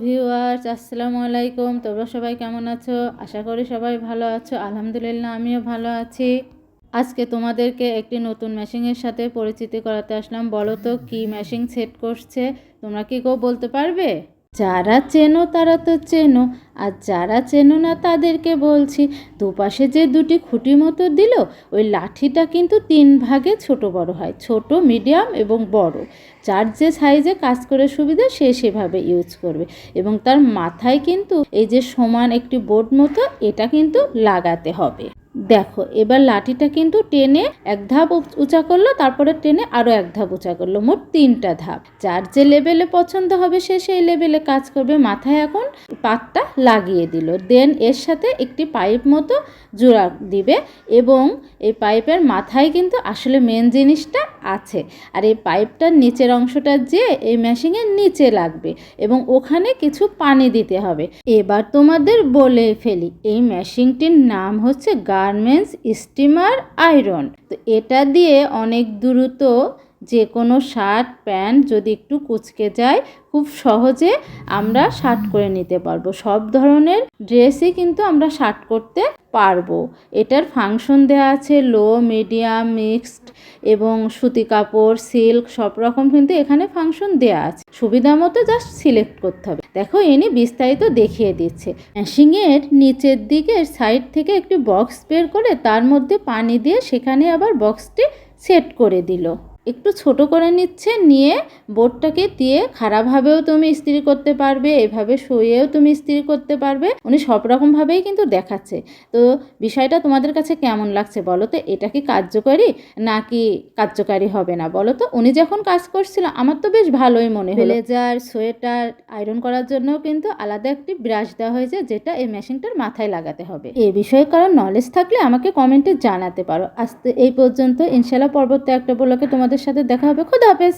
Viewers, আসসালামু আলাইকুম। তোমরা সবাই কেমন আছো? আশা করি সবাই ভালো আছো। আলহামদুলিল্লাহ, আমিও ভালো আছি। আজকে তোমাদেরকে একটি নতুন মেশিনের সাথে পরিচিতি করাতে আসলাম। বলো তো কি মেশিন সেট করছে? তোমরা কি কেউ বলতে পারবে? যারা চেনো তারা তো চেনো, আর যারা চেনো না তাদেরকে বলছি। দুপাশে যে দুটি খুঁটি মতো দিল, ওই লাঠিটা কিন্তু 3 ভাগে ছোট বড় হয়, ছোট, মিডিয়াম এবং বড়। যার যে সাইজে কাজ করে সুবিধা সে সেভাবে ইউজ করবে। এবং তার মাথায় কিন্তু এই যে সমান একটি বোর্ড মতো, এটা কিন্তু লাগাতে হবে। দেখো, এবার লাঠিটা কিন্তু টেনে এক ধাপ উঁচা করলো, তারপরে টেনে আরও এক ধাপ উঁচা করলো, মোট 3টা ধাপ। যার যে লেভেলে পছন্দ হবে সে সেই লেভেলে কাজ করবে। মাথায় এখন পাতটা লাগিয়ে দিল, দেন এর সাথে একটি পাইপ মতো জোড়া দিবে। এবং এই পাইপের মাথায় কিন্তু আসলে মেন জিনিসটা আছে, আর এই পাইপটার নিচের অংশটা যে এই মেশিনের নিচে লাগবে এবং ওখানে কিছু পানি দিতে হবে। এবার তোমাদের বলে ফেলি, এই মেশিনটির নাম হচ্ছে গার্মেন্টস স্টিমার আয়রন। তো এটা দিয়ে অনেক দ্রুত যে কোনো শার্ট প্যান্ট যদি একটু কুঁচকে যায়, খুব সহজে আমরা শার্ট করে নিতে পারবো। সব ধরনের ড্রেসই কিন্তু আমরা শার্ট করতে পারবো। এটার ফাংশন দেওয়া আছে লো, মিডিয়াম, মিক্সড এবং সুতি কাপড়, সিল্ক, সব রকম কিন্তু এখানে ফাংশন দেওয়া আছে। সুবিধা মতো জাস্ট সিলেক্ট করতে হবে। দেখো, ইনি বিস্তারিত দেখিয়ে দিচ্ছে। মেশিনের নিচের দিকের সাইড থেকে একটি বক্স বের করে তার মধ্যে পানি দিয়ে সেখানে আবার বক্সটি সেট করে দিল। একটু ছোট করে নিচ্ছে, নিয়ে বোর্ডটাকে দিয়ে খারাপভাবেও তুমি ইস্ত্রি করতে পারবে, এভাবে শুয়েও তুমি ইস্ত্রি করতে পারবে। উনি সব রকমভাবেই কিন্তু দেখাচ্ছে। তো বিষয়টা তোমাদের কাছে কেমন লাগছে বলো তো? এটা কি কার্যকরী নাকি কার্যকারী হবে না বলো তো? উনি যখন কাজ করছিল আমার তো বেশ ভালোই মনে হলো। ব্লেজার, সোয়েটার আয়রন করার জন্যও কিন্তু আলাদা একটি ব্রাশ দেওয়া হয়েছে, যেটা এই মেশিনটার মাথায় লাগাতে হবে। এ বিষয়ে কারো নলেজ থাকলে আমাকে কমেন্টে জানাতে পারো। আজ এই পর্যন্ত। ইনশাআল্লাহ পরবর্তী একটা ব্লগে তোমাদের সাথে দেখা হবে। খোদা হাফেজ।